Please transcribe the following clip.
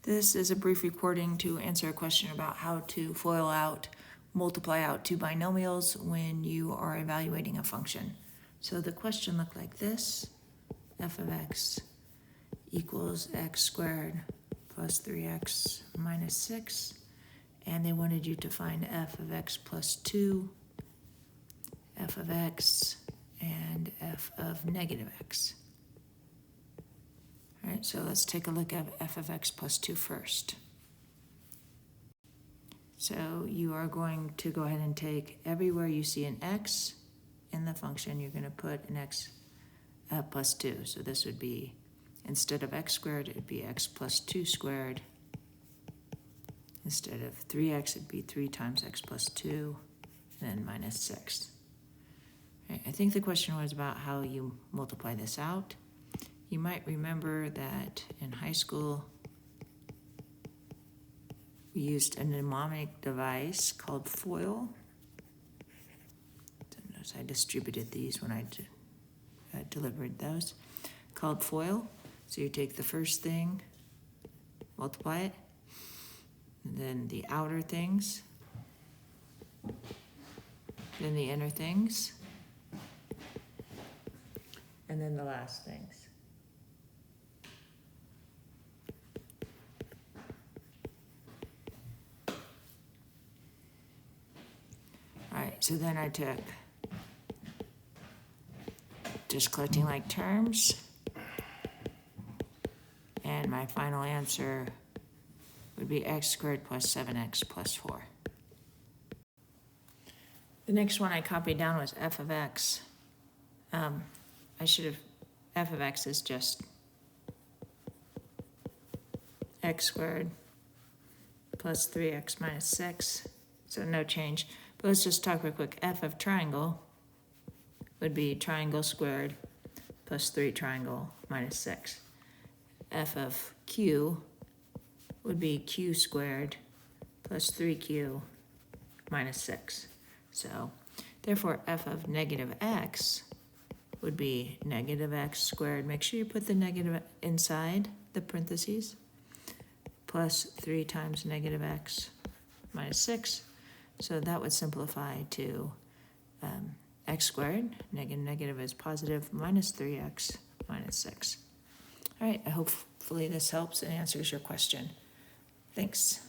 This is a brief recording to answer a question about how to multiply out two binomials when you are evaluating a function. So the question looked like this: f of x equals x squared plus 3x minus 6, and they wanted you to find f of x plus 2, f of x, and f of negative x. All right, so let's take a look at f of x plus 2 first. So you are going to go ahead and take everywhere you see an x in the function, you're going to put an x plus 2. So this would be, instead of x squared, it'd be x plus 2 squared. Instead of 3x, it'd be 3 times x plus 2, and then minus 6. Right, I think the question was about how you multiply this out. You might remember that in high school, we used a mnemonic device called FOIL. Notice I distributed these when I delivered those, called FOIL. So you take the first thing, multiply it, and then the outer things, then the inner things, and then the last things. All right, so then I took, just collecting like terms, and my final answer would be x squared plus 7x plus 4. The next one I copied down was f of x. F of x is just x squared plus 3x minus 6, so no change. But let's just talk real quick. F of triangle would be triangle squared plus 3 triangle minus 6. F of q would be q squared plus 3q minus 6. So therefore f of negative x would be negative x squared. Make sure you put the negative inside the parentheses, plus 3 times negative x minus 6. So that would simplify to x squared, negative is positive, minus 3x minus 6. All right, hopefully this helps and answers your question. Thanks.